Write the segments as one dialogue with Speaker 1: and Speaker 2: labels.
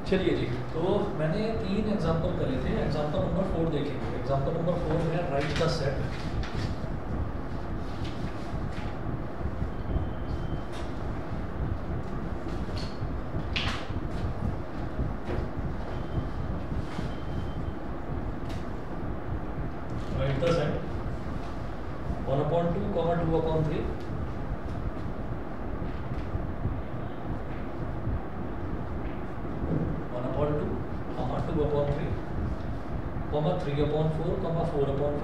Speaker 1: चलिए जी, तो मैंने 3 एग्जांपल करे थे। एग्जांपल नंबर 4 देखेंगे। एग्जांपल नंबर 4 है write the set. Right the set 1/2, 2/3, 1/2, 2/3, 3/4, 4/5,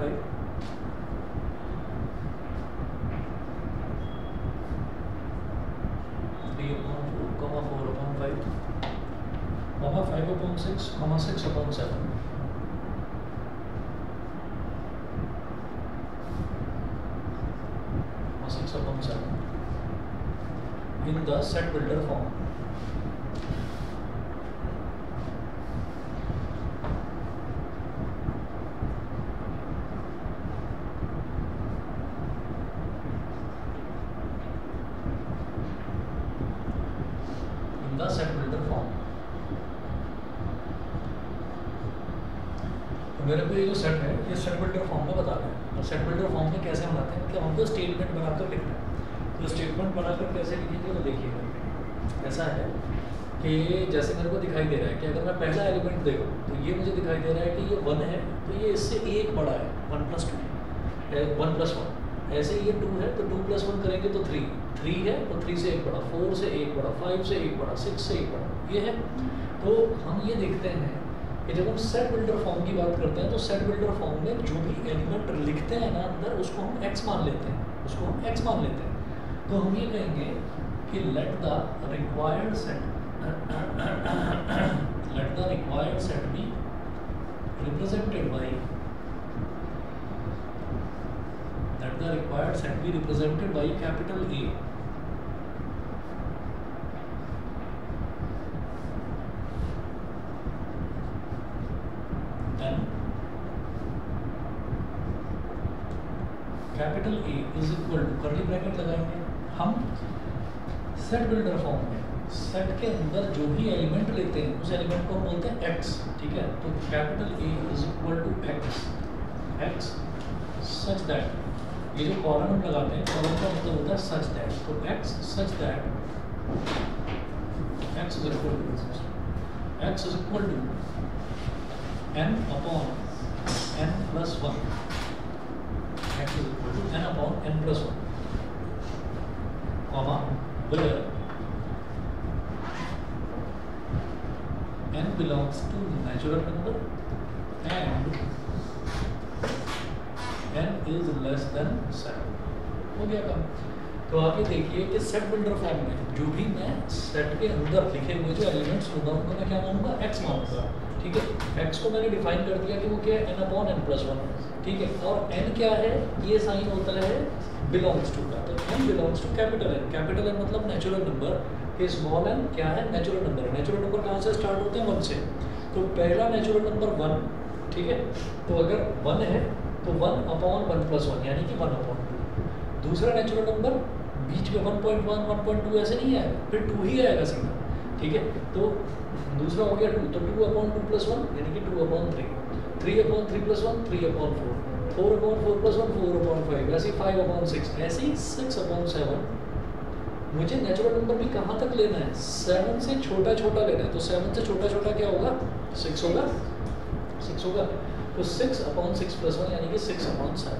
Speaker 1: 3/4, 4/5, 5/6, 6/7, in the set builder form. In the set builder form. तो मेरे को ये जो सेट है ये सेट बिल्डर फॉर्म में बता रहे हैं। और सेट बिल्डर फॉर्म में कैसे बनाते हैं, मतलब हमको स्टेटमेंट बनाकर लिखना है। तो स्टेटमेंट बनाकर कैसे लिखेंगे तो देखिएगा ऐसा है कि जैसे मेरे को दिखाई दे रहा है कि अगर मैं पहला एलिमेंट देखूँ तो ये मुझे दिखाई दे रहा है कि ये 1 है, तो ये इससे एक बड़ा है, 1 + 2 1 + 1। ऐसे ये 2 है तो 2 + 1 करेंगे तो 3 है तो 3 से एक बड़ा, 4 से एक बड़ा, 5 से एक बड़ा, 6 से एक बड़ा, ये है। तो हम ये देखते हैं कि जब हम सेट बिल्डर फॉर्म की बात करते हैं तो सेट बिल्डर फॉर्म में जो भी एलिमेंट लिखते हैं ना अंदर, उसको हम x मान लेते हैं, उसको हम x मान लेते हैं। तो हम ये कहेंगे कि let the required set be represented by capital A capital A is equal to curly bracket लगाएंगे हम सेट बिल्डर फॉर्म में। सेट के अंदर जो भी एलिमेंट लेते हैं उस एलिमेंट को हम बोलते हैं x, ठीक है। तो capital A is equal to x such that, ये जो कॉलम हम लगाते हैं कॉलम का मतलब होता है सच दैट। तो x such that x is equal to n upon n + 1, x is equal to n upon n + 1, comma where n belongs to natural number and n is less than 7। हो गया काम। तो आप ये देखिए कि set builder form में जो भी मैं सेट के अंदर लिखे हुए जो एलिमेंट्स होगा उनको मैं क्या मानूंगा, x मानूंगा, ठीक है। x को मैंने डिफाइन कर दिया कि वो क्या है, n upon n + 1, ठीक है। और n क्या है, ये साइन होता है बिलोंग्स टू का। तो n belongs to capital N। Capital N मतलब नेचुरल नंबर, ये स्मॉल n क्या है, नेचुरल नंबर। नेचुरल नंबर कहाँ से स्टार्ट होते हैं, 1 से। तो पहला नेचुरल नंबर 1, ठीक है। तो अगर 1 है तो 1 upon 1 + 1 यानी कि 1/2। दूसरा नेचुरल नंबर बीच में 1.1 1.2 ऐसे नहीं आएगा, फिर 2 ही आएगा सीधा, ठीक है। तो दूसरा हो गया 2, तो 2/2 + 1 यानी कि 2/3, 3/3 + 1 3/4, 4/4 + 1 4/5, ऐसे 5/6, ऐसे ही 6/7। मुझे नेचुरल नंबर भी कहाँ तक लेना है, 7 से छोटा छोटा लेना है। तो 7 से छोटा छोटा क्या होगा, 6 होगा, 6 होगा। तो 6/6 + 1 यानी कि 6/7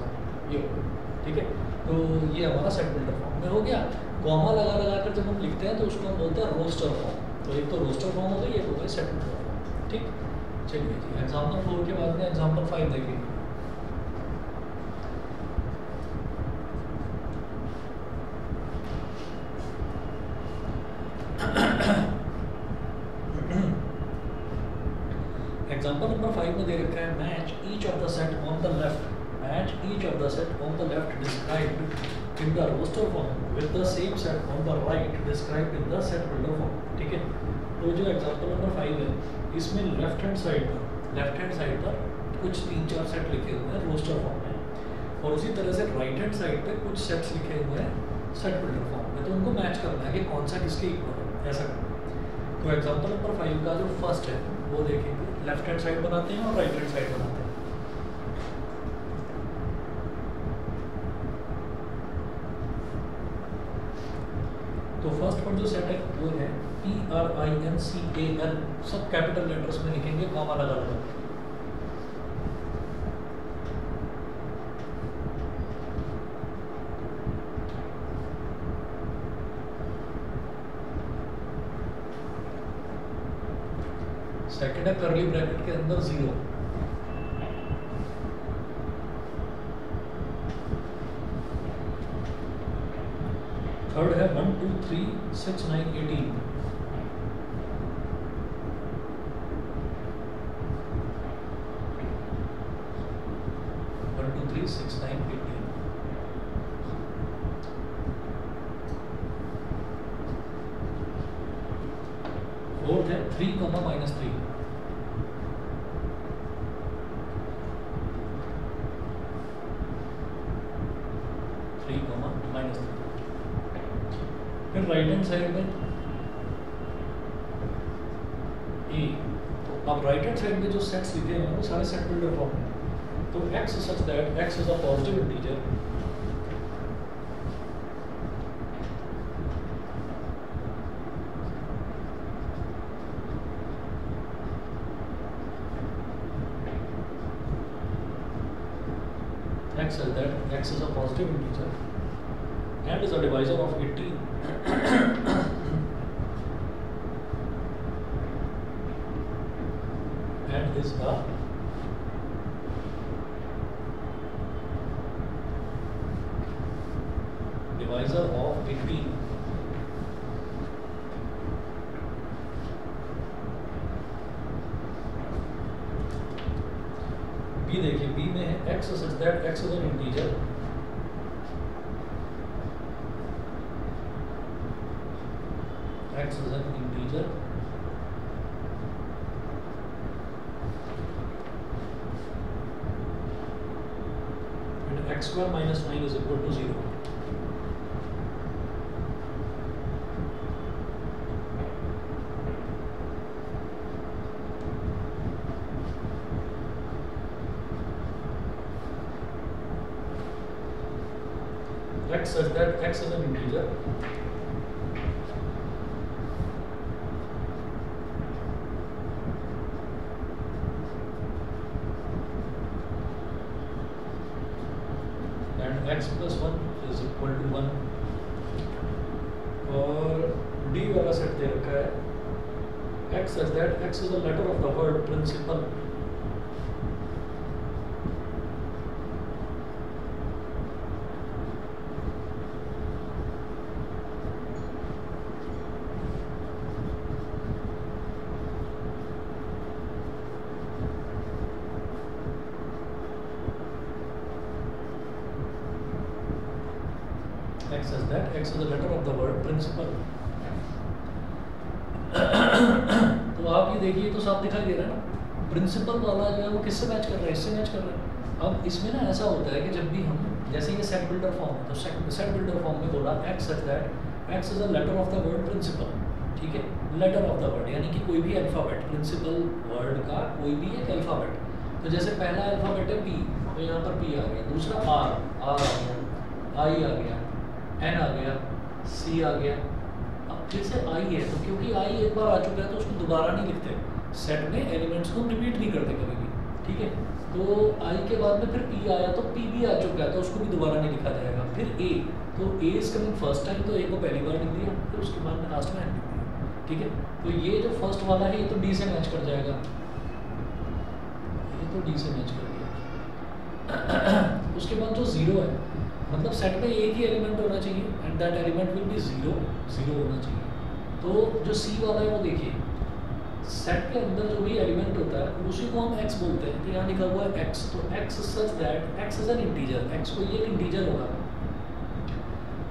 Speaker 1: ये होगा, ठीक है। तो ये हमारा सेट बिल्डर फॉर्म में हो गया। कॉमा लगा लगा कर जब हम लिखते हैं तो उसको हम बोलते हैं रोस्टर फॉर्म। तो एक तो रोस्टर फॉर्म हो गई, एक हो गई सेट बिल्डर फॉर्म, ठीक। चलिए जी, एग्जाम्पल 4 के बाद में एग्जाम्पल 5 देखिए। एग्जाम्पल नंबर 5 में दे रखा है match each of the set on the left described in the roster form with the same set on the right described in the set builder form, ठीक है। तो जो एग्जाम्पल नंबर 5 है इसमें लेफ्ट हैंड साइड पर कुछ 3-4 set लिखे हुए हैं रोस्टर फॉर्म में, और उसी तरह से राइट हैंड साइड पे कुछ सेट्स लिखे हुए हैं सेट बिल्डर फॉर्म में। तो उनको मैच करना है कि कौन सा किसके इक्वल है, ऐसा करना है। तो एग्जांपल नंबर 5 का जो फर्स्ट है वो देखेंगे, लेफ्ट हैंड साइड बनाते हैं और राइट हैंड साइड बनाते हैं। तो फर्स्ट पर जो सेट है वो है PRINCAL, सब कैपिटल लेटर्स में लिखेंगे, कॉमा लगा लो। सेकंड है कर्ली ब्रैकेट के अंदर 0, थर्ड है 1 2 3 6 9 18, फोर्थ है 3, -3, फिर राइट हैंड साइड में ए। तो अब राइट हैंड साइड में जो सेट्स लिखे हैं वो सारे सेट बिल्डर फॉर्म में। तो x such that x is a positive integer, x such that x is a positive integer and is a divisor of 18 and is a divisor of 18। B देखिए, B में है x such that x is an integer x is an integer and x square minus 9 is equal to 0। x such that x is an integer and x plus 1 is equal to 1। और D वाला set दे रखा है x such that x is a letter of the word principal x such that x is the letter of the word principal। तो आप ये देखिए तो साफ दिखाई दे रहा है ना, प्रिंसिपल वाला जो है वो किससे मैच कर रहा है, इससे मैच कर रहा है। अब इसमें ना ऐसा होता है कि जब भी हम, जैसे ये सेट बिल्डर फॉर्म है, तो सेट बिल्डर फॉर्म में बोला x such that x is a letter of the word principal, ठीक है, लेटर ऑफ द वर्ड यानी कि कोई भी अल्फाबेट, प्रिंसिपल वर्ड का कोई भी एक अल्फाबेट। तो जैसे पहला अल्फाबेट है P, तो यहाँ पर P आ गया, दूसरा R आ गया, I आ गया, N आ गया, C आ गया, अब फिर से I है, तो क्योंकि I एक बार आ चुका है तो उसको दोबारा नहीं लिखते, सेट में एलिमेंट्स को रिपीट नहीं करते कभी भी, ठीक है। तो I के बाद में फिर P आया तो P भी आ चुका है तो उसको भी दोबारा नहीं लिखा जाएगा। फिर A, तो A is coming first time, तो A को पहली बार लिख दिया, फिर उसके बाद में लास्ट में N लिख दिया, ठीक है। तो ये जो फर्स्ट वाला है ये तो D से मैच कर जाएगा, ये तो D से मैच कर गया। उसके बाद जो 0 है, मतलब सेट में एक ही एलिमेंट होना चाहिए and that element will be 0 0 होना चाहिए। तो जो C वाला है वो देखिए, सेट के अंदर जो भी एलिमेंट होता है उसी को हम x बोलते हैं। तो यहाँ लिखा हुआ है x, तो x such that x is an integer, x को ये एक इंटीजर होगा।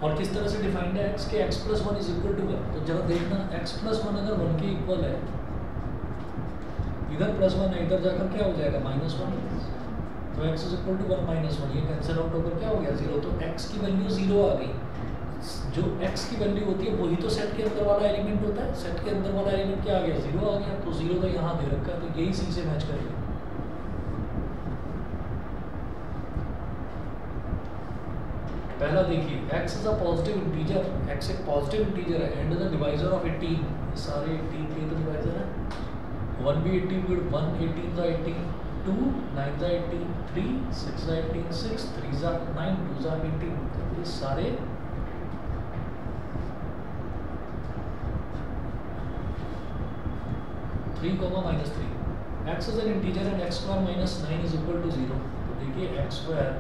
Speaker 1: और किस तरह से डिफाइंड है x के x plus 1 is equal to 1। तो जब देखना x plus 1 अगर 1 के इक्वल है, इधर प्लस 1 है, इधर जाकर क्या हो जाएगा -1, तो x इज इक्वल टू 1 -1, ये कैंसिल आउट होकर क्या हो गया 0। तो x की वैल्यू 0 आ गई, जो x की वैल्यू होती है वही तो सेट के अंदर वाला एलिमेंट होता है। सेट के अंदर वाला एलिमेंट क्या आ गया, 0 आ गया, तो 0 तो यहाँ दे रखा है, तो यही सी से मैच करेगा। पहला देखिए, x is a positive integer, x एक पॉजिटिव इंटीजर है एंड द डिवाइजर ऑफ 18, सारे 18 के तो डिवाइजर है। 1 भी 18 गुड, 1 18 दा 18, 2 9 दा 18, 3 6 दा 18, 6 3 दा 9, 2 दा 18, ये सारे 3 -3। x is an integer and x square minus 9 is equal to 0। तो देखिए x square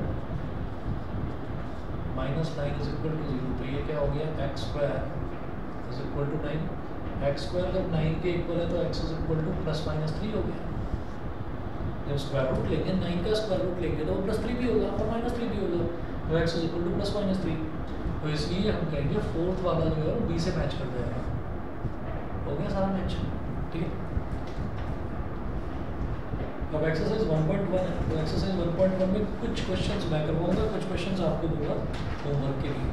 Speaker 1: minus 9 is equal to 0, तो ये क्या हो गया, x square is equal to 9। x square जब 9 के इक्वल है तो x is equal to +-3 हो गया। जब स्क्वायर रूट लेंगे 9 का स्क्वायर रूट लेंगे तो +3 भी होगा और -3 भी होगा, तो x is equal to +-3। तो इसलिए हम कहेंगे फोर्थ वाला जो है वो b से मैच कर जाएगा। हो गया सारा मैच, ठीक है। अब एक्सरसाइज 1.1 है, तो एक्सरसाइज 1.1 में कुछ क्वेश्चंस मैं करवाऊंगा, कुछ क्वेश्चंस आपको दूंगा होमवर्क के लिए।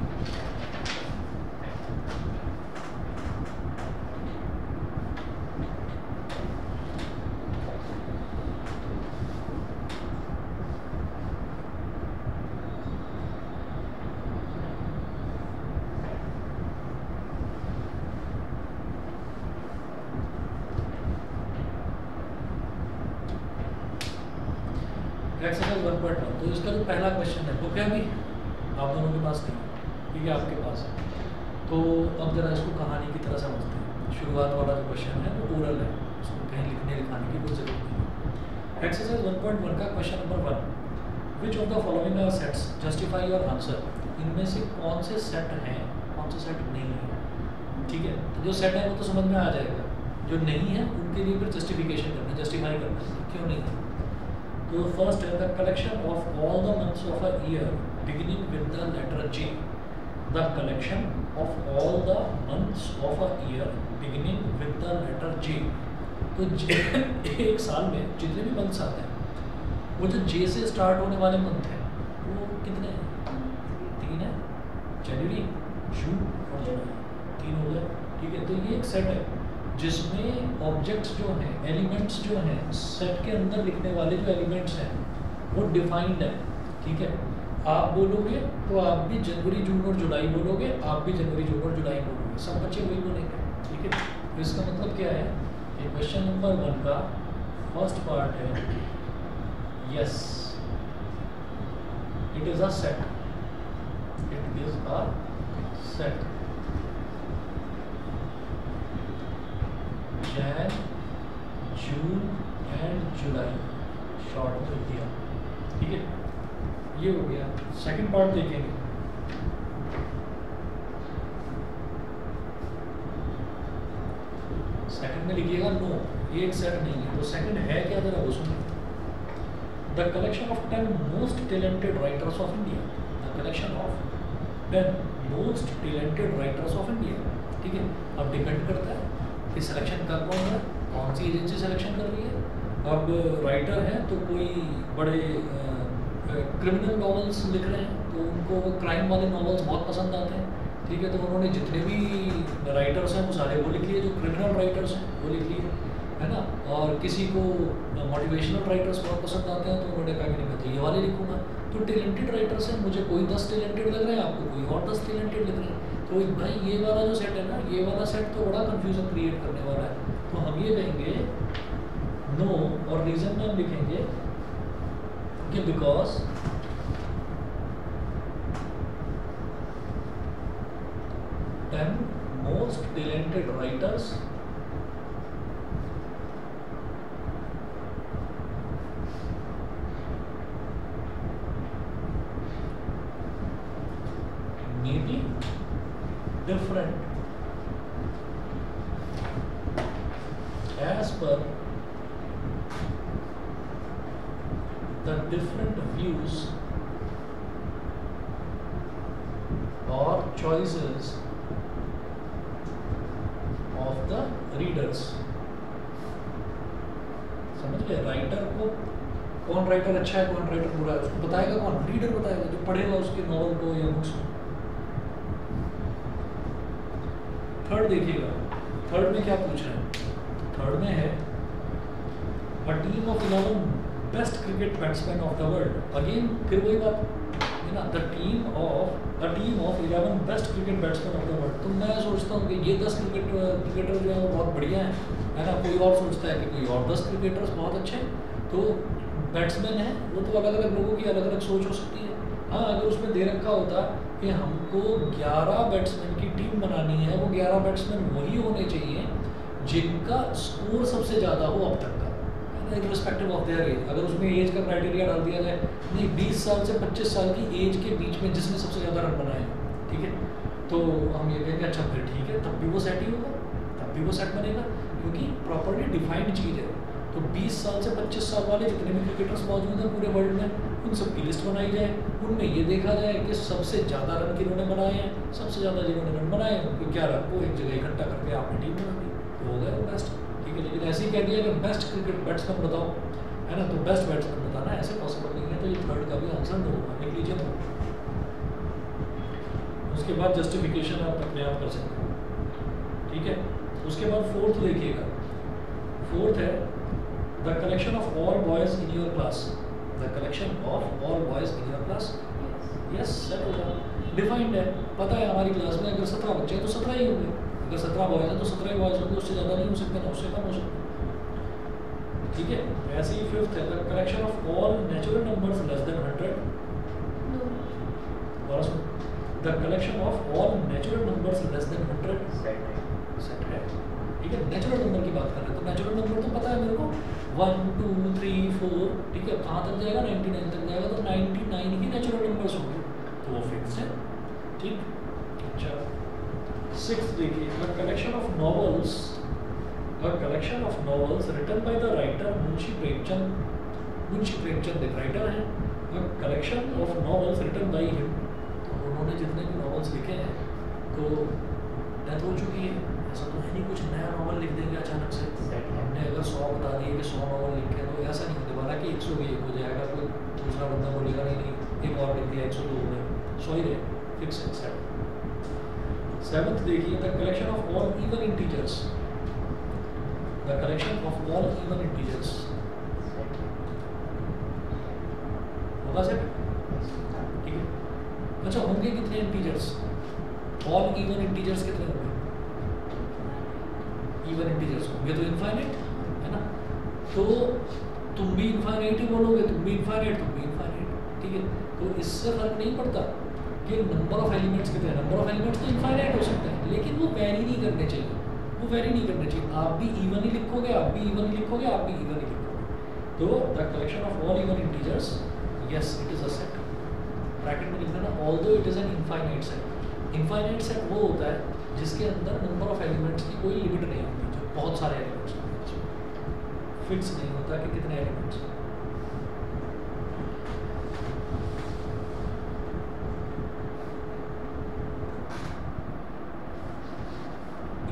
Speaker 1: एक्सरसाइज 1.1, तो इसका जो पहला क्वेश्चन है बुक है अभी आप दोनों के पास नहीं, ठीक है, आपके पास है। तो अब जरा इसको कहानी की तरह समझते हैं। शुरुआत वाला जो क्वेश्चन है वो ओरल है, उसको कहीं लिखने लिखाने की कोई जरूरत नहीं। एक्सरसाइज 1.1 का question number 1, which of the following are sets justify your answer. इनमें से कौन से सेट हैं, कौन से सेट नहीं है, ठीक है। तो जो सेट है वो तो समझ में आ जाएगा, जो नहीं है उनके लिए फिर जस्टिफिकेशन करना, जस्टिफाई करना है क्यों नहीं है। तो फर्स्ट है the collection of all the months of a year beginning with the letter J। The collection of all the months of a year beginning with the letter J। तो एक साल में जितने भी मंथ्स आते हैं वो जो J से स्टार्ट होने वाले मंथ हैं वो कितने हैं, 3 है, जनवरी, जून और जुलाई, 3 हो गए, ठीक है। तो ये एक सेट है जिसमें ऑब्जेक्ट्स जो हैं, एलिमेंट्स जो हैं, सेट के अंदर लिखने वाले जो एलिमेंट्स हैं वो डिफाइंड है, ठीक है। आप बोलोगे तो आप भी जनवरी, जून और जुलाई बोलोगे, आप भी जनवरी, जून और जुलाई बोलोगे, सब बच्चे वही बोलेंगे, ठीक है। तो इसका मतलब क्या है, ये क्वेश्चन नंबर 1 का फर्स्ट पार्ट है, yes it is a set, it is a set. Jain, June and July short में लिख दिया, ठीक है, ये हो गया। सेकंड पार्ट देखेंगे, सेकंड में लिखिएगा नो, ये एक सेट नहीं है। तो सेकंड है क्या, जरा वो सुनिए। The collection of 10 most talented writers of India, the collection of 10 most talented writers of India, ठीक है। अब डिपेंड करता है कि सिलेक्शन कर कौन रहा है, कौन सी एजेंसी सिलेक्शन कर रही है। अब राइटर हैं तो कोई बड़े क्रिमिनल नॉवेल्स लिख रहे हैं तो उनको क्राइम वाले नॉवेल्स बहुत पसंद आते हैं, ठीक है। तो उन्होंने जितने भी राइटर्स हैं वो सारे वो लिख लिए, जो क्रिमिनल राइटर्स हैं वो लिख लिए, है ना। और किसी को मोटिवेशनल राइटर्स बहुत पसंद आते हैं तो उन्होंने कहा कि नहीं मैं तो ये वाले लिखूँगा। तो टैलेंटेड राइटर्स हैं, मुझे कोई 10 टैलेंटेड लग रहे हैं, आपको कोई और 10 टैलेंटेड लग रहे हैं। तो भाई ये वाला जो सेट है ना, ये वाला सेट तो बड़ा कंफ्यूजन क्रिएट करने वाला है। तो हम ये कहेंगे नो, और रीजन में हम लिखेंगे कि because ten most talented writers may be different as per the different views or choices of the readers। समझ गए, राइटर को कौन राइटर अच्छा है कौन राइटर बुरा है उसको बताएगा कौन, रीडर बताएगा, जो पढ़ेगा उसके नॉवल को या बुक्स को। थर्ड देखिएगा, थर्ड में क्या पूछ रहे हैं? थर्ड में है a team of 11 best cricket batsman of the world. Again फिर वही बात है ना, the team of 11 best cricket batsman of the world. तो मैं सोचता हूँ कि ये 10 क्रिकेटर जो है वो बहुत बढ़िया है ना। कोई और सोचता है कि कोई और 10 क्रिकेटर्स बहुत अच्छे हैं। तो बैट्समैन है वो तो अलग अलग लोगों की अलग अलग सोच हो सकती है। हाँ, अगर उसमें दे रखा होता कि हमको 11 बैट्समैन की टीम बनानी है, वो 11 बैट्समैन वही होने चाहिए जिनका स्कोर सबसे ज़्यादा हो अब तक का, रिस्पेक्टिव ऑफ देयर एज। अगर उसमें एज का क्राइटेरिया डाल दिया जाए, नहीं 20 साल से 25 साल की एज के बीच में जिसने सबसे ज़्यादा रन बनाए, ठीक है, तो हम ये कहेंगे अच्छा फिर ठीक है, तब भी वो सेट ही होगा, तब भी वो सेट बनेगा, क्योंकि प्रॉपरली डिफाइंड चीज़ है। तो 20 साल से 25 साल वाले जितने भी क्रिकेटर्स मौजूद हैं पूरे वर्ल्ड में, उन सब की लिस्ट बनाई जाए, उनमें ये देखा जाए कि सबसे ज़्यादा रन किन्होंने बनाए हैं, सबसे ज़्यादा जिन्होंने रन बनाए हैं उनको 11 को एक जगह इकट्ठा करके आपने टीम बना दी, तो हो गया वो बेस्ट, ठीक है। लेकिन ऐसे ही कह दिया कि बेस्ट क्रिकेट बैट्समैन बताओ, है ना, तो बेस्ट बैट्समैन बताना ऐसे पॉसिबल नहीं है। तो ये थर्ड का भी आंसर नो होगा, लिख लीजिए नो। उसके बाद जस्टिफिकेशन आप अपने आप कर सकते हो, ठीक है। उसके बाद फोर्थ देखिएगा, फोर्थ है the collection of all boys in your class, the collection of all boys in your class, yes set होगा, डिफाइंड है, पता है हमारी क्लास में अगर 17 बच्चे हैं तो 17 ही होंगे, अगर 17 बॉयज हैं तो 17 बॉयज होंगे, उससे ज़्यादा नहीं हो सकते ना उससे कम हो सकते, ठीक है। ऐसे ही फिफ्थ है the collection of all natural numbers less than 100, the collection of all natural numbers less than 100 set है, ठीक है। नेचुरल नंबर की बात कर रहे हैं तो नेचुरल नंबर तो पता है मेरे को 1 2 3 4, ठीक है, कहाँ तक जाएगा 99 तक जाएगा, तो 99 ही नेचुरल नंबर्स होंगे, तो वो फिक्स है, ठीक। अच्छा, सिक्स्थ देखिए the collection of novels, a collection of novels written by the writer Munshi Premchand एक राइटर है, a collection of novels written by him, तो उन्होंने जितने भी नॉवेल्स लिखे हैं तो डेथ हो चुकी है, ऐसा तो है नहीं कुछ नया नॉवल लिख देंगे अचानक से, हमने अगर 100 बता दिए कि 100 नॉवल लिखे तो ऐसा नहीं होने वाला कि 101 हो जाएगा, कोई दूसरा बंदा बोलेगा नहीं एक और लिख दिया 102 हो गए, 100 ही रहे, फिक्स है सेट। सेवंथ देखिए the collection of all even integers, the collection of all even integers होगा सेट, ठीक है। अच्छा होंगे कितने इंटीजर्स, all even integers कितने होंगे, even integers होंगे तो इनफाइनाइट है ना, तो तुम भी इनफाइनाइट ही बोलोगे, तुम भी इनफाइनाइट, ठीक है। तो इससे फर्क नहीं पड़ता कि नंबर ऑफ एलिमेंट्स कितने हैं, नंबर ऑफ एलिमेंट्स तो इनफाइनाइट हो सकते हैं लेकिन वो वेरी नहीं करने चाहिए, वो वेरी नहीं करना चाहिए, आप भी इवन ही लिखोगे, आप भी इवन ही लिखोगे, आप भी इवन ही लिखोगे, तो the collection of all even integers, yes it is a set, bracket में लिख देना although it is an infinite set. Infinite set वो होता है जिसके अंदर नंबर ऑफ एलिमेंट्स की कोई लिमिट नहीं होती, जो बहुत सारे एलिमेंट्स फिक्स नहीं होता कि कितने एलिमेंट्स।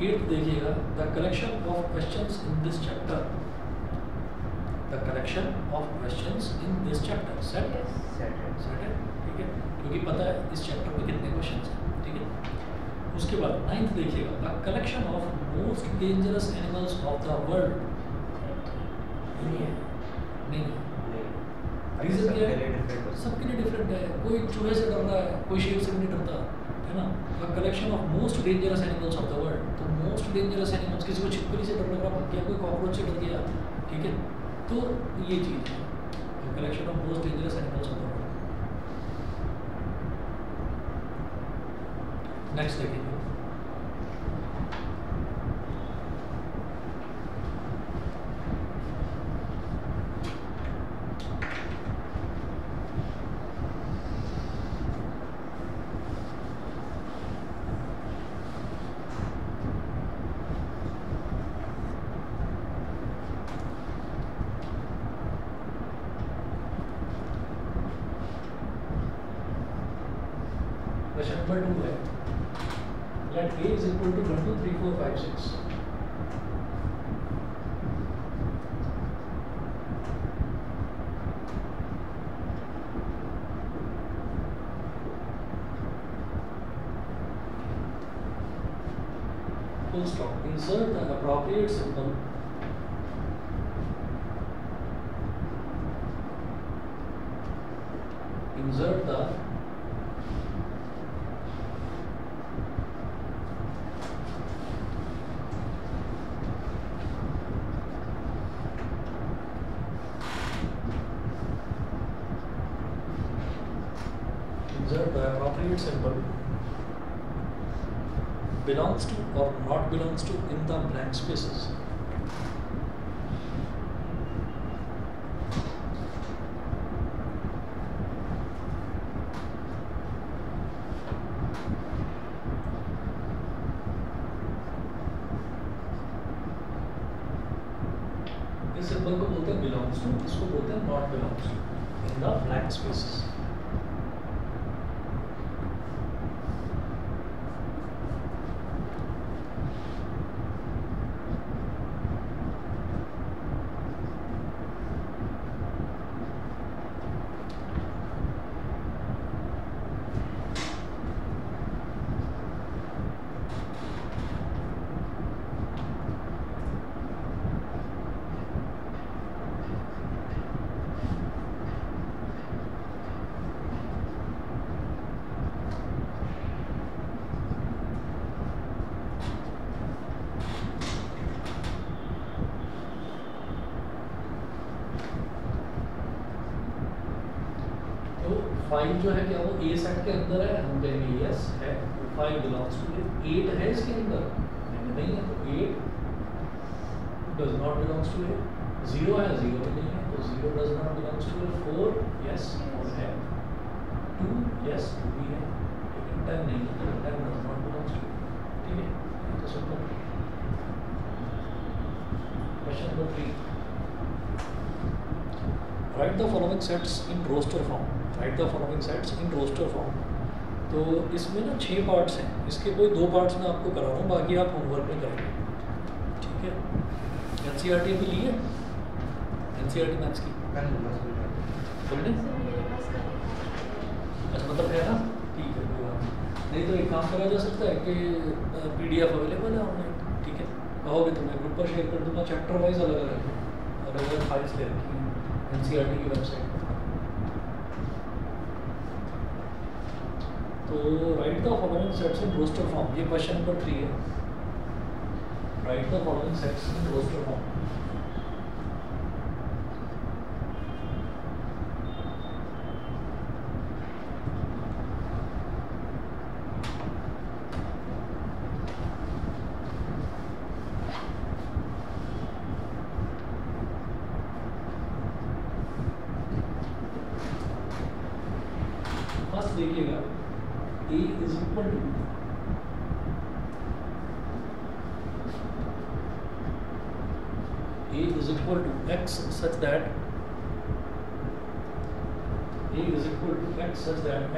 Speaker 1: एट देखिएगा the collection of questions in this chapter, the collection of questions in this chapter set है, ठीक है, क्योंकि पता है इस चैप्टर में कितने क्वेश्चंस हैं, ठीक है। उसके बाद नाइन्थ देखिएगा the collection of most dangerous animals of the world, नहीं रीजन क्या है, सबके लिए डिफरेंट है, कोई चूहे से डर रहा है, कोई शेर से नहीं डरता, है ना। A collection of most dangerous animals of the world, तो मोस्ट डेंजरस एनिमल्स, किसी को छिपकली से डर लग रहा है, कोई कॉकरोच से डर गया, ठीक है, तो ये चीज़ है collection of most dangerous animals of the world. Next देखिए क्वेश्चन नंबर 2 है, let a is equal to 1 2 3 4 5 6, full stop. Insert the appropriate symbol insert the appropriate symbol belongs to or not belongs to in the blank spaces. इस symbol को बोलते हैं belongs to, इसको बोलते हैं not belongs to in the blank spaces. Five जो है क्या वो ए सेट के अंदर है, हम कहेंगे यस है, 5 बिलोंग्स टू इट. 8 है इसके अंदर नहीं है तो 8 does not belongs to it. 0 है 0 भी नहीं है तो 0 does not belongs to it. 4 yes और है, 2 यस 2 भी है, लेकिन 10 नहीं है तो 10 does not belongs to it. ठीक है, तो simple. Question number 3. Write the following sets in roster form. Write the following sets in roster form. तो इसमें ना 6 पार्ट्स हैं, इसके कोई 2 पार्ट्स मैं आपको करा रहा हूँ, बाकी आप होमवर्क में करेंगे. ठीक है, एनसीईआरटी भी लिए, एनसीईआरटी मैथ्स की बोलने अच्छा मतलब है ना. ठीक है, कोई बात नहीं तो एक काम करा जा सकता है कि PDF अवेलेबल है ऑनलाइन. ठीक है, कहोगे तो मैं ग्रुप पर शेयर कर दूँगा, चैप्टर वाइज अलग अलग फाइल्स ले रखी हैं एनसीईआरटी की वेबसाइट पर. तो write the following sets in roster form. ये क्वेश्चन नंबर 3 है. Write the following sets in roster form. बस देखिएगा A is equal to x such that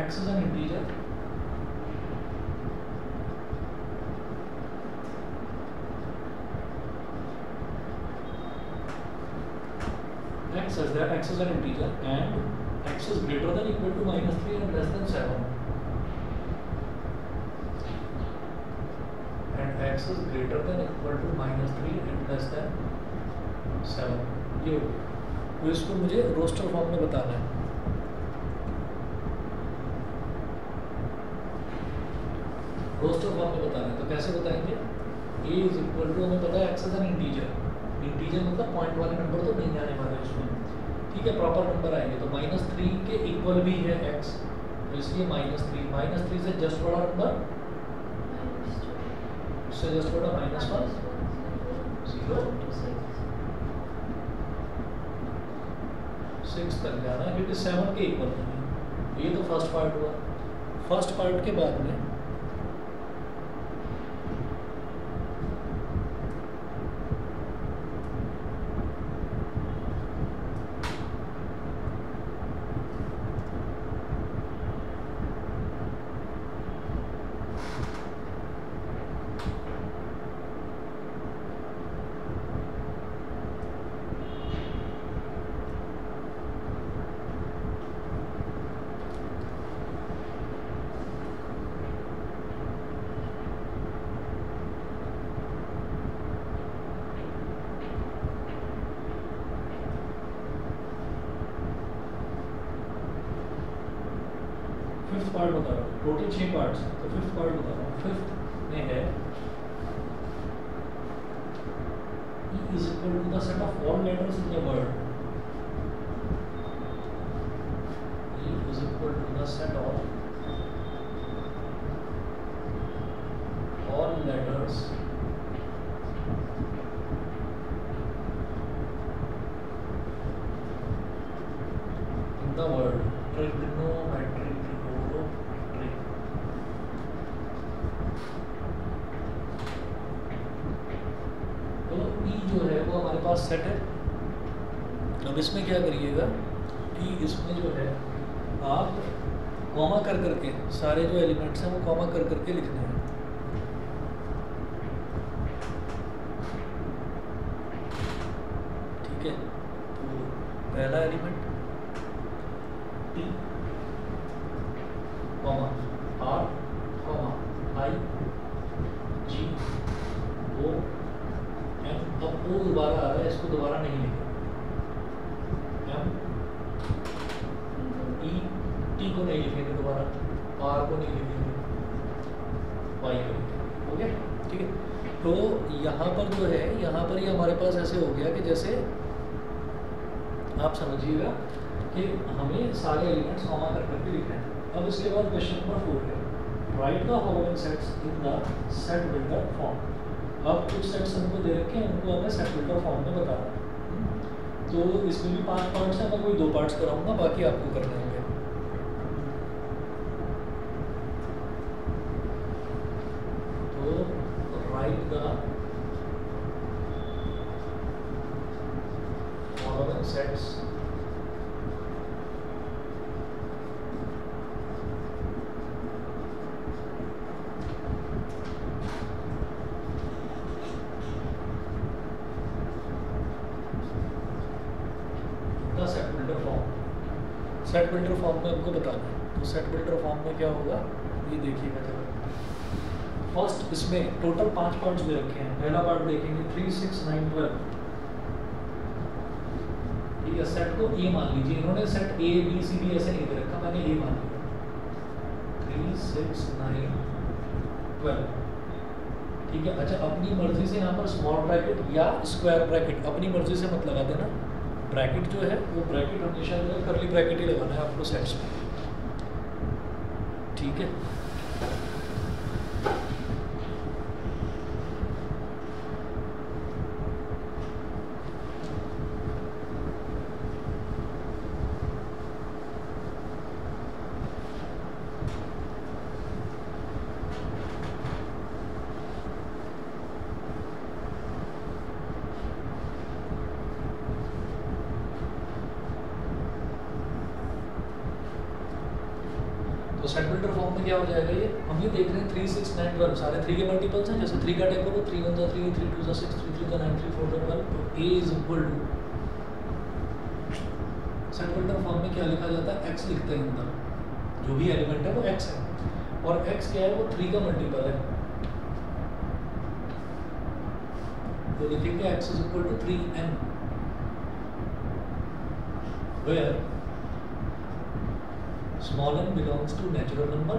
Speaker 1: x is an integer and x is greater than equal to -3 and less than 7. X is greater than equal to -3 and less than 7. ये तो इसको मुझे roster form में बताना है. Roster form में बताना है तो कैसे बताएंगे. A इज इक्वल टू, हमें पता है x is an integer. Integer मतलब पॉइंट वाले नंबर तो नहीं आने वाले उसमें. ठीक है, प्रॉपर नंबर आएंगे तो -3 के इक्वल भी है x, तो इसलिए -3 से जस्ट बड़ा नंबर, उससे जस्ट बड़ा -1 0 6 तक जाना है क्योंकि 7 के इक्वल नहीं है. ये तो फर्स्ट पार्ट हुआ. फर्स्ट पार्ट के बाद में फिफ्थ पार्ट बता रहा हूँ, टोटल 6 पार्ट्स हैं, तो फिफ्थ पार्ट बता रहा हूँ। फिफ्थ में है E is equal to the set of all letters in the word. E is equal to the set of all letters in the word. Trigonometry. तो E जो है वो हमारे पास सेट है। अब इसमें क्या करिएगा कि इसमें जो है आप कॉमा कर करके सारे जो एलिमेंट्स हैं वो कॉमा कर करके लिखने हैं। ठीक है, तो पहला element T comma R comma I G O M। अब O दोबारा आ रहा है, इसको दोबारा नहीं लिखेंगे। M E T को नहीं लिखेंगे दोबारा, R को नहीं लिखेंगे, Y को लिखेंगे। हो गया, ठीक है। तो यहाँ पर जो है, यहाँ पर ये हमारे पास ऐसे हो गया कि जैसे आप समझिएगा कि हमें सारे एलिमेंट्स कॉमा कर करके लिखना है। अब इसके बाद क्वेश्चन नंबर 4 है, write the following sets in the set builder form. अब कुछ सेट्स हमको दे रखे हैं, उनको हमें सेट बिल्डर फॉर्म में बताना है। तो इसमें भी 5 पार्ट्स हैं, मैं कोई 2 पार्ट्स कराऊंगा, बाकी आपको करने होंगे। तो write the following sets set builder form में हमको बताना है। तो सेट बिल्डर फॉर्म में क्या होगा ये देखिएगा जरा। फर्स्ट इसमें टोटल 5 पार्ट्स दे रखे हैं। पहला पार्ट देखेंगे 3 6 9 12। ठीक है, सेट को ए मान लीजिए, इन्होंने set A B C D ऐसे नहीं दे रखा, मैंने ए मान लिया। 3 6 9 12। ठीक है, अच्छा अपनी मर्जी से यहाँ पर स्मॉल ब्रैकेट या स्क्वायर ब्रैकेट अपनी मर्जी से मत लगा देना। ब्रैकेट जो है वो ब्रैकेट हमेशा जो है करली ब्रैकेट ही लगाना है आपको सेट्स में। ठीक है, तो सेट बिल्डर फॉर्म में क्या हो जाएगा ये हम ये देख रहे हैं 3 6 9 12 सारे 3 के मल्टीपल्स हैं। जैसे 3 का टाइप करो 3 1 3 3 2 6 3 3 9 3 4 12। तो a is equal to set builder form में क्या लिखा जाता है, x लिखते हैं अंदर, जो भी एलिमेंट है वो x है और x क्या है वो 3 का मल्टीपल है। तो लिखेंगे x is equal to 3n where small n belongs to natural number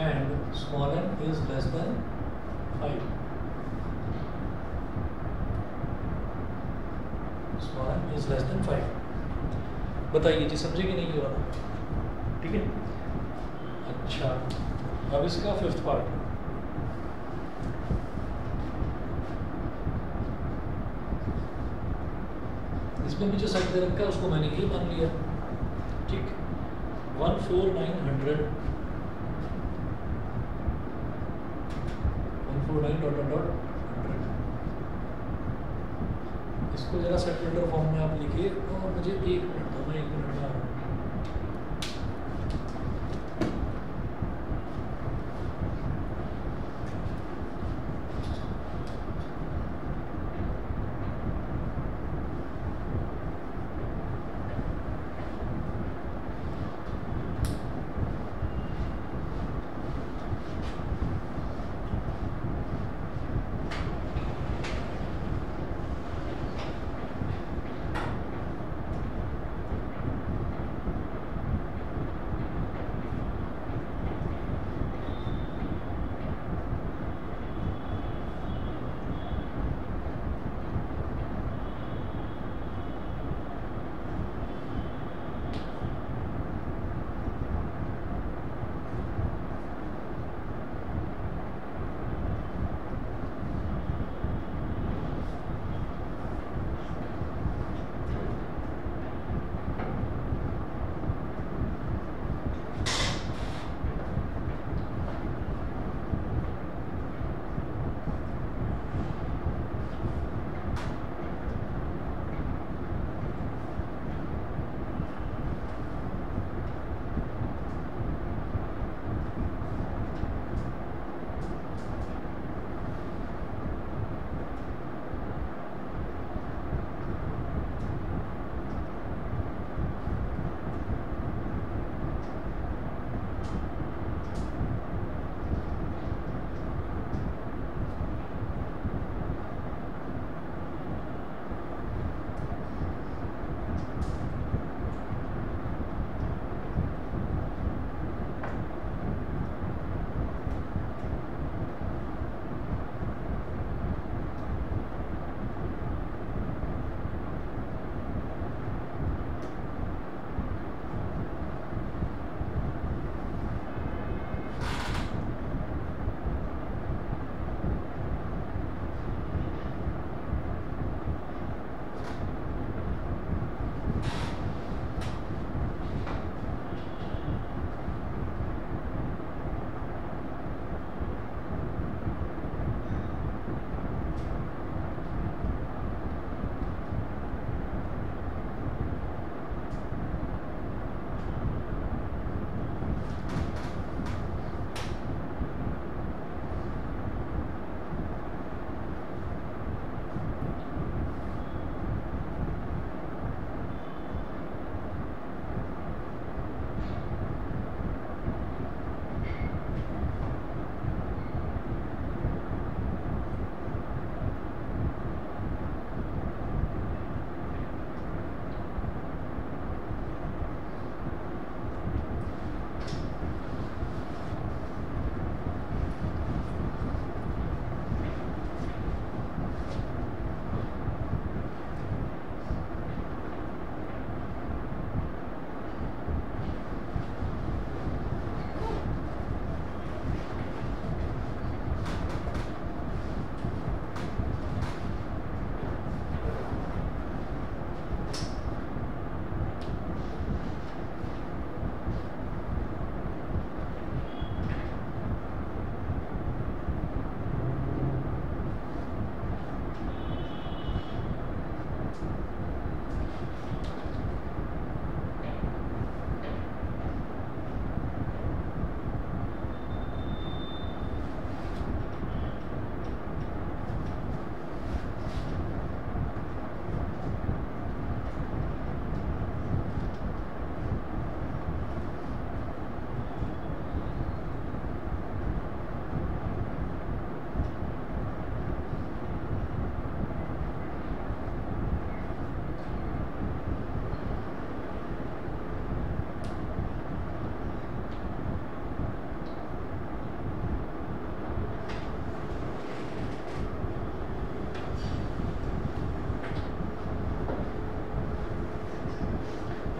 Speaker 1: and small n is less than 5. Small n is less than 5। बताइए जी, समझे कि नहीं ये वाला? ठीक है, अच्छा अब इसका 5th पार्ट। इसमें भी जो सेट दे रखा है उसको मैंने ये मान लिया। ठीक, 1 4 9 100 1 4 9 डॉट डॉट 100। इसको जरा सेट बिल्डर फॉर्म में आप लिखिए और मुझे 1 मिनट दो, मैं 1 मिनट में आ रहा हूँ।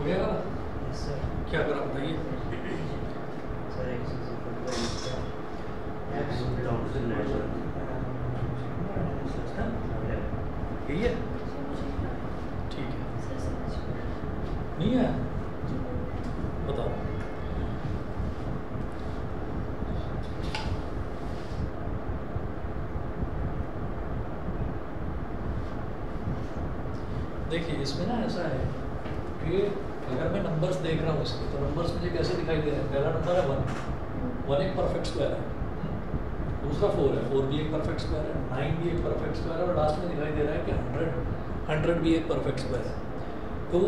Speaker 1: हो गया ना?
Speaker 2: Yes sir.
Speaker 1: क्या करा बताइए?
Speaker 2: Sir x is equal to x belongs to natural।
Speaker 1: यही है, ठीक है। नहीं है, बताओ। देखिए इसमें ना ऐसा है कि अगर मैं नंबर्स देख रहा हूँ इसके, तो नंबर्स मुझे कैसे दिखाई दे रहे हैं? पहला नंबर है 1 एक परफेक्ट स्क्वायर है, दूसरा 4 है, 4 भी एक परफेक्ट स्क्वायर है, 9 भी एक परफेक्ट स्क्वायर है, और लास्ट में दिखाई दे रहा है कि 100 भी एक परफेक्ट स्क्वायर है। तो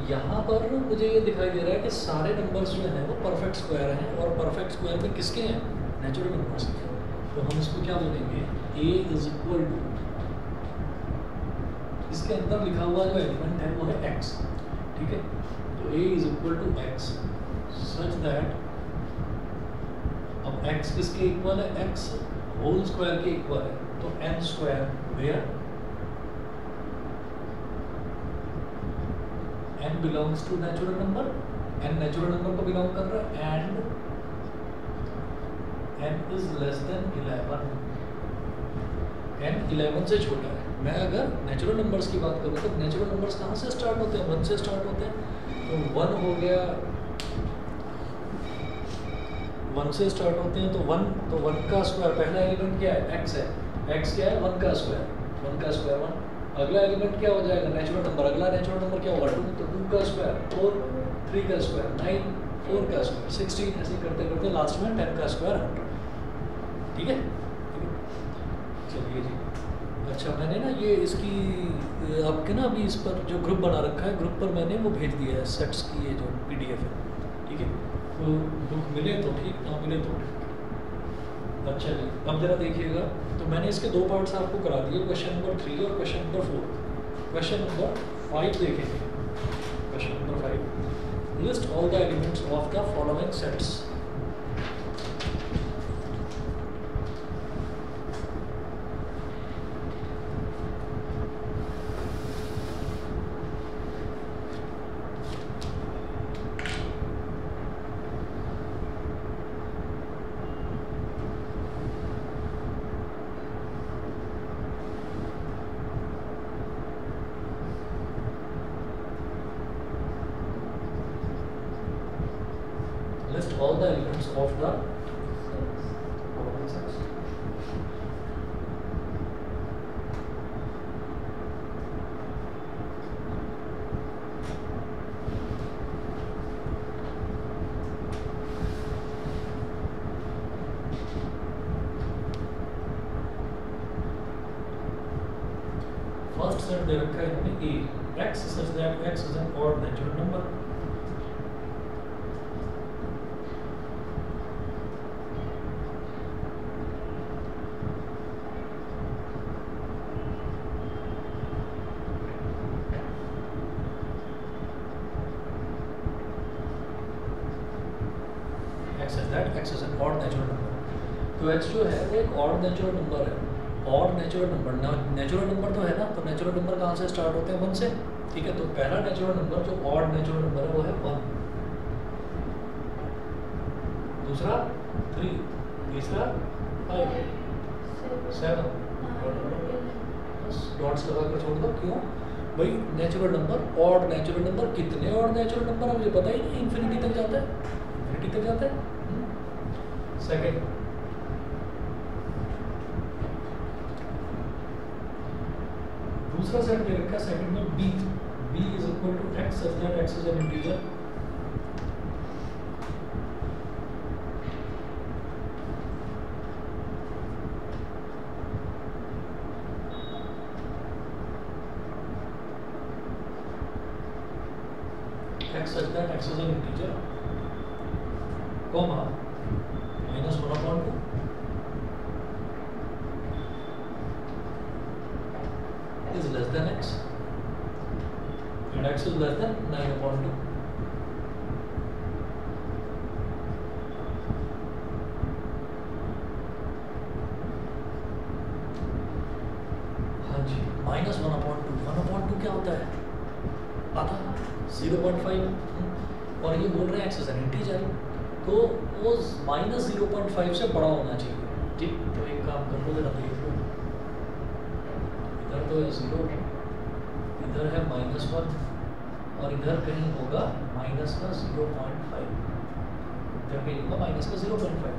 Speaker 1: यहाँ पर मुझे ये दिखाई दे रहा है कि सारे नंबर्स जो हैं वो परफेक्ट स्क्वायर हैं, और परफेक्ट स्क्वायर में किसके हैं? नेचुरल नंबर्स के। तो हम इसको क्या बोलेंगे? a इज इक्वल टू, इसके अंदर लिखा हुआ जो एलिमेंट है वो है x, ठीक है? तो a is equal to x such that, अब x किसके इक्वल है? x होल स्क्वायर के इक्वल है, तो n square where n belongs to natural number, n natural number को बिलोंग कर रहा है, and n is less than 11, n 11 से छोटा है। मैं अगर नेचुरल नंबर्स की बात करूँ तो नेचुरल नंबर्स कहाँ से स्टार्ट होते हैं? 1 से स्टार्ट होते हैं। तो 1 हो गया, 1 से स्टार्ट होते हैं, तो 1 का स्क्वायर, पहला एलिमेंट क्या है? x है, x क्या है? 1 का स्क्वायर, 1 का स्क्वायर 1। अगला एलिमेंट क्या हो जाएगा? नेचुरल नंबर, अगला नेचुरल नंबर क्या होगा? 2, तो 2 का स्क्वायर 4, 3 का स्क्वायर 9, 4 का स्क्वायर 16, ऐसे करते करते लास्ट में 10 का स्क्वायर 100, ठीक है? चलिए जी। अच्छा, मैंने ना ये इसकी आपके ना अभी इस पर जो ग्रुप बना रखा है, ग्रुप पर मैंने वो भेज दिया है सेट्स की ये जो PDF है, ठीक है? तो बुक मिले तो ठीक, ना मिले तो ठीक। अच्छा जी, अब जरा देखिएगा, तो मैंने इसके 2 पार्ट्स आपको करा दिए, क्वेश्चन नंबर 3 और क्वेश्चन नंबर 4। क्वेश्चन नंबर 5 देखेंगे। Question number 5, list all the elements of the following sets. List all the elements of the following sets. First set दे रखा है इन्होंने A, x such that x is an odd natural number. x is an odd natural number। तो x जो है वो एक odd natural number है। odd natural number, natural number तो है ना, तो नेचुरल नंबर कहाँ से स्टार्ट होते हैं? 1 से, ठीक है? तो पहला नेचुरल नंबर जो odd नेचुरल नंबर है वो है 1, दूसरा 3, तीसरा 5, 7, बस डॉट्स लगा कर छोड़ दो। क्यों भाई? Natural number, odd natural number, कितने odd नेचुरल नंबर है मुझे पता ही नहीं, इन्फिनिटी तक जाता है, इन्फिनिटी तक जाता है। सेकेंड, दूसरा सेट दे रखा है सेकंड में b is equal to x such that x is an integer. x such that x is an integer, comma -1/2 is less than x and x is less than 9/2। हाँ जी, -1/2 1/2 क्या होता है? आधा 0.5 और ये बोल रहे हैं एक्स इज एन इंटीजर, तो वो -0.5 से बड़ा होना चाहिए। ठीक, तो एक काम कर लो जरा, देख लो, इधर तो है 0, इधर है -1 और इधर कहीं होगा माइनस का 0.5, इधर कहीं होगा माइनस का 0.5।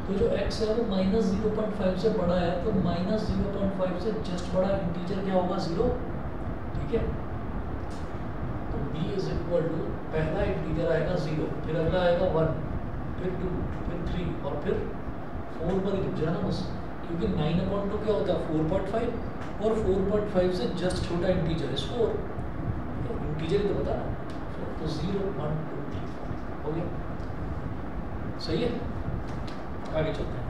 Speaker 1: तो जो x है वो -0.5 से बड़ा है, तो -0.5 से जस्ट बड़ा इंटीजर क्या होगा? 0। ठीक है, तो b इज इक्वल टू पहला इंटीजर आएगा 0, फिर अगला आएगा 1, फिर 2, फिर 3 और फिर 4 पर ही रुक जाना बस, क्योंकि 9/2 क्या होता है? 4.5 और 4.5 से जस्ट छोटा इंटीजर है 4, तो इंटीजर ही तो बता रहा है। तो 0 1 2 3 4 हो गया, सही है। आगे चलते हैं।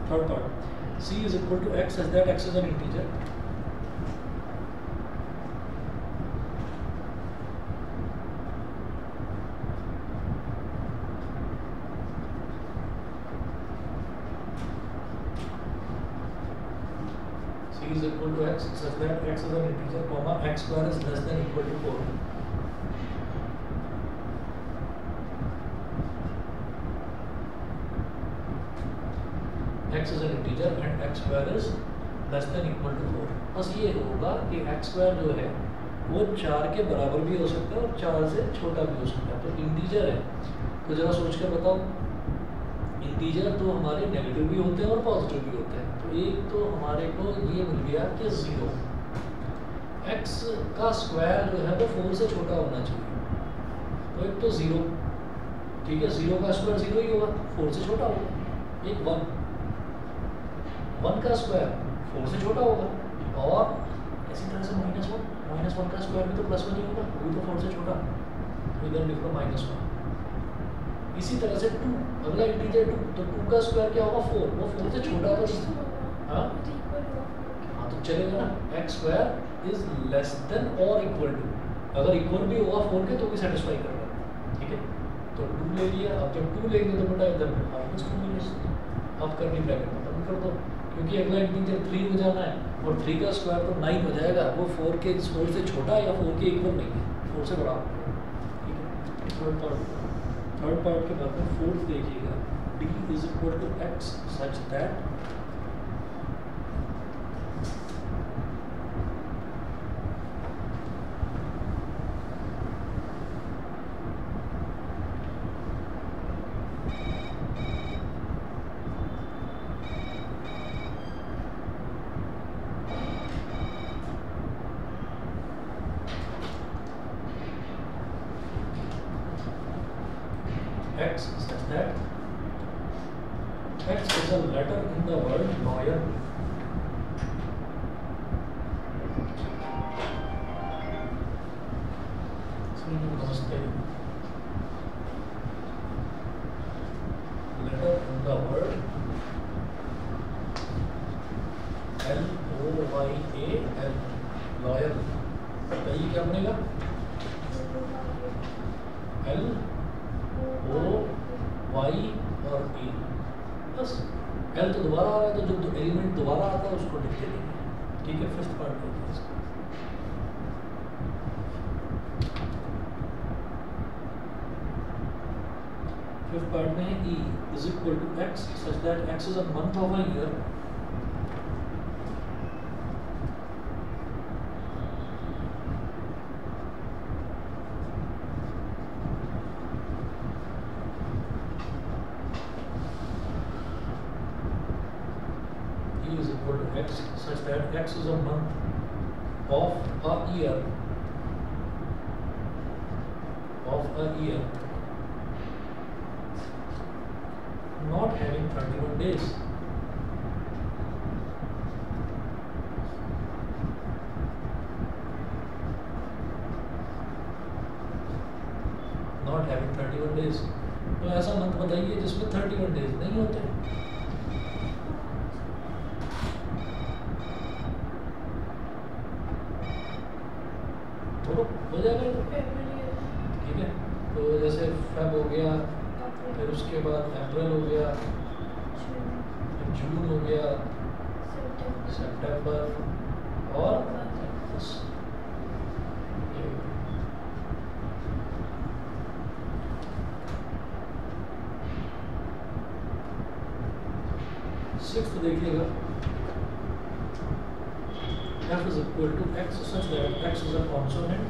Speaker 1: Third part, c is equal to x such that x is an integer. c is equal to x such that x is an integer, comma x square is less than equal to 4. x is an integer and x square is less than equal to 4. बस ये होगा कि x square जो है वो 4 के बराबर भी हो सकता है और 4 से छोटा भी हो सकता है। तो इंटीजर है, तो जरा सोच कर बताओ, इंटीजर तो हमारे नेगेटिव भी होते हैं और पॉजिटिव भी होते हैं। तो एक तो हमारे को ये मिल गया कि 0, x का स्क्वायर जो है वो 4 से छोटा होना चाहिए, तो एक तो 0, ठीक है, 0 का स्क्वायर 0 ही होगा, 4 से छोटा होगा। एक 1 का स्क्वायर 4 से छोटा होगा, और इसी तरह से -1 का स्क्वायर भी तो +1 ही होगा, वो भी तो 4 से छोटा, तो इधर लिख लो -1। इसी तरह से 2, अगला इंटीजर 2, तो 2 का स्क्वायर क्या होगा? 4, वो 4 से छोटा तो नहीं, हाँ तो चलेगा ना, x square is less then और इक्वल टू, अगर इक्वल भी होगा 4 के तो भी सेटिस्फाई कर रहा है। ठीक है, तो 2 ले लिया, अब जब 2 लेंगे तो बेटा इधर -2 मिलेगा, अब करनी ब्रैकेट खत्म कर दो, क्योंकि अगला इंटीजर 3 हो जाना है और 3 का स्क्वायर तो 9 हो जाएगा, वो 4 से छोटा या 4 के इक्वल नहीं है, 4 से बड़ा। ठीक है, थर्ड पार्ट के बाद में फोर्थ देखिएगा, d is equal to x such that x such that x is a letter in the word lawyer. Namaste. Letter in the word LOYAL, lawyer. बताइए क्या बनेगा? LOY और A, बस L तो दोबारा आ रहा है, तो जो एलिमेंट दोबारा आता है उसको लिख देंगे। ठीक है, फिफ्थ पार्ट देखिए इसका। फिफ्थ पार्ट में E is equal to x such that x is a month of a year is equal to x such that x is a month of a year not having 31 days. Not having 31 days. तो ऐसा month बताइए जिसमें 31 days नहीं होते। हो जाएगा, ठीक है। तो जैसे फेब हो गया, फिर उसके बाद अप्रैल हो गया, जून हो गया, सितंबर और अगस्त। 6th देखिएगा, f is equal to x such that x is a consonant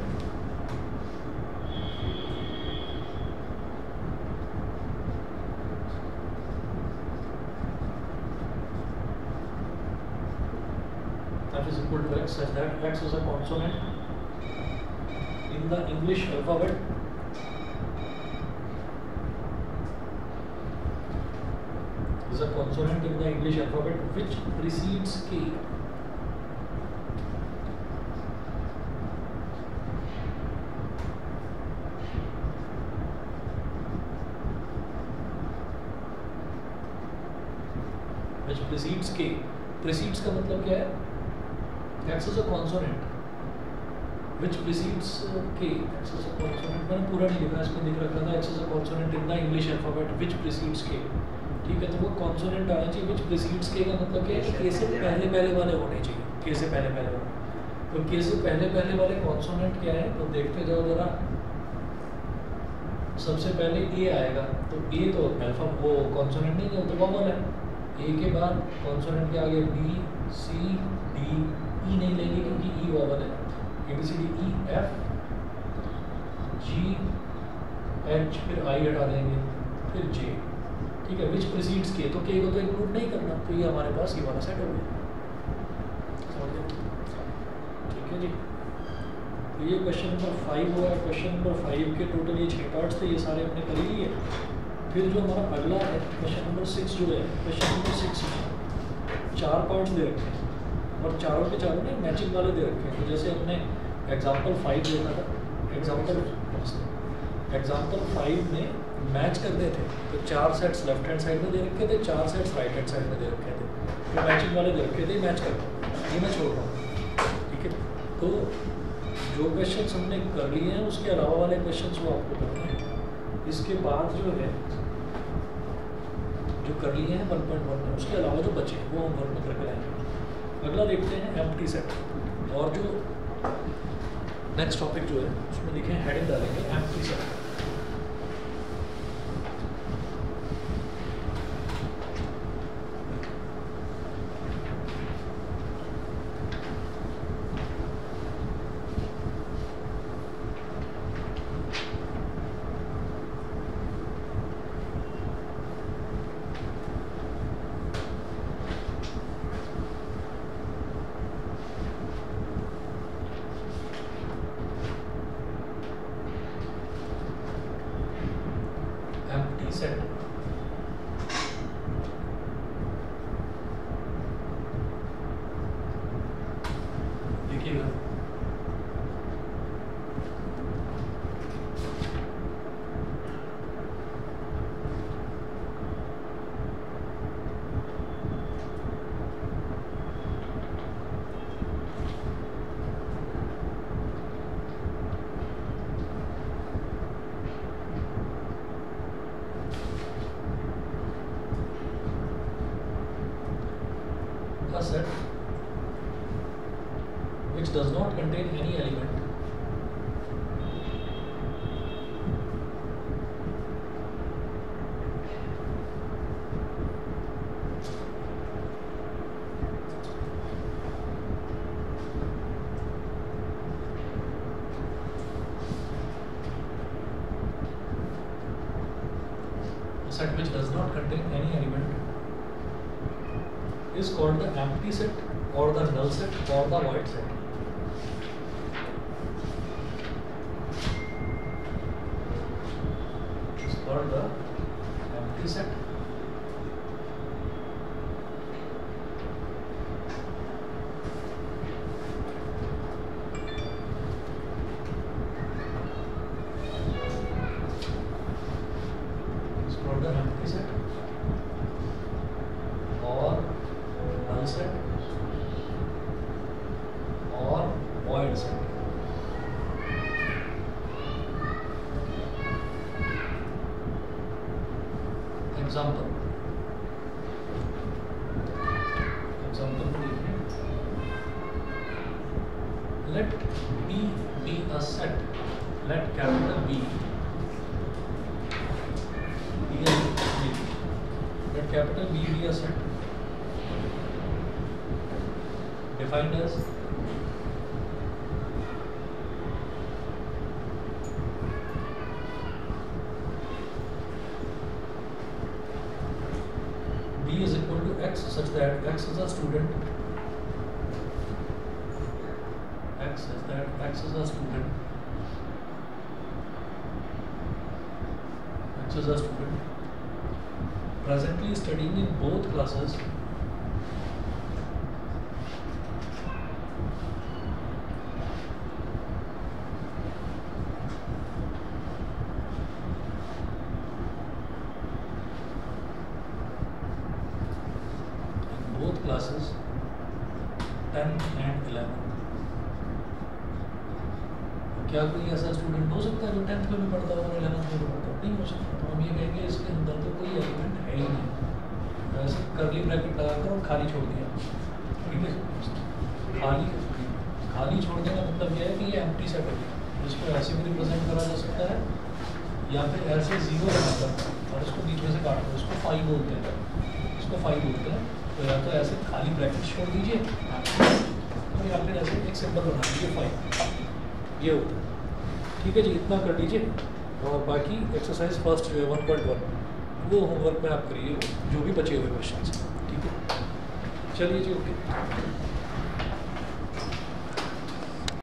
Speaker 1: f is equal to x such that x is a consonant in the English alphabet is a consonant in the English alphabet which precedes k. Which precedes k. Precedes का मतलब क्या है? X is a consonant which precedes k. X is a consonant, मैंने पूरा नहीं लिखा, इसमें दिख रखा था X is a consonant in the English alphabet which precedes k. ठीक है, तो वो कॉन्सोनेंट आना चाहिए which precedes k का मतलब क्या है? k से पहले वाले होने चाहिए, k से पहले वाले। तो k से पहले वाले कॉन्सोनेंट क्या है? तो देखते जाओ जरा, सबसे पहले a आएगा, तो a तो अल्फा वो कॉन्सोनेंट नहीं है, तो वॉवल है। a के बाद कॉन्सोनेंट के आगे b c d e नहीं लेंगे क्योंकि e वॉवल है। a b c d e f g h, फिर i हटा देंगे, फिर j। ठीक है, विच प्रीसीड्स के, तो के को तो इंक्लूड नहीं करना, तो ये हमारे पास ये वाला सेट हो गया। समझ गए? ठीक है जी, तो ये क्वेश्चन नंबर 5 हुआ। क्वेश्चन नंबर 5 के टोटल ये 6 पार्ट्स थे, ये सारे अपने कर ही लिए। फिर जो हमारा अगला है क्वेश्चन नंबर 6 जो है, क्वेश्चन नंबर 6 में 4 पार्ट्स दे रखे हैं और चारों के चारों ने मैचिंग वाले दे रखे हैं। तो जैसे अपने एग्जाम्पल 5 देखा था, एग्जाम्पल 5 में मैच करने थे, तो 4 सेट्स लेफ्ट हैंड साइड में दे रखे थे, 4 सेट्स राइट हैंड साइड में दे रखे थे, तो मैचिंग वाले दे रखे थे, मैच करना, ये मैं छोड़ रहा हूँ। ठीक है, तो जो क्वेश्चंस हमने कर लिए हैं उसके अलावा वाले क्वेश्चंस वो आपको करना है। इसके बाद जो है जो कर लिए हैं 1.1 में, उसके अलावा जो बचे वो हम वर्क में करके लाएंगे। अगला देखते हैं एम्प्टी सेट, और जो नेक्स्ट टॉपिक जो है उसमें लिखे हैं, हेडिंग डालेंगे एम्प्टी सेट। सेट देखिएगा, a set which does not contain any element is called the empty set or the null set or the void set. It's called the empty set or null set or void set. Example को देखिए, let B be a set, let capital B be a set, let capital B be a set defined as B is equal to X such that X is a student, X is a student, X is a student presently studying in both classes classes 10th and 11th। क्या कोई ऐसा student हो सकता है जो 10th में भी पढ़ता हो और 11th में भी पढ़ता हो? नहीं हो सकता। तो हम ये कहेंगे इसके अंदर तो कोई एलिमेंट है ही नहीं, ऐसे करली ब्रैकेट लगाकर और खाली छोड़ दिया, ठीक है। खाली छोड़ने का मतलब यह है कि ये एम्प्टी सेट है, जिसको ऐसे भी रिप्रेजेंट करा जा सकता है या फिर ऐसे जीरो लगाकर और इसको बीच में से काट दो, इसको 5 बोलते हैं, इसको 5 बोलते हैं। तो या तो ऐसे खाली ब्रैकेट छोड़ दीजिए तो या फिर ऐसे एक सिंबल बना दीजिए 5, ये होता है, ठीक है जी। इतना कर लीजिए और बाकी एक्सरसाइज फर्स्ट जो है 1.1 वो होमवर्क में आप करिए, जो भी बचे हुए क्वेश्चन, ठीक है। चलिए जी, ओके।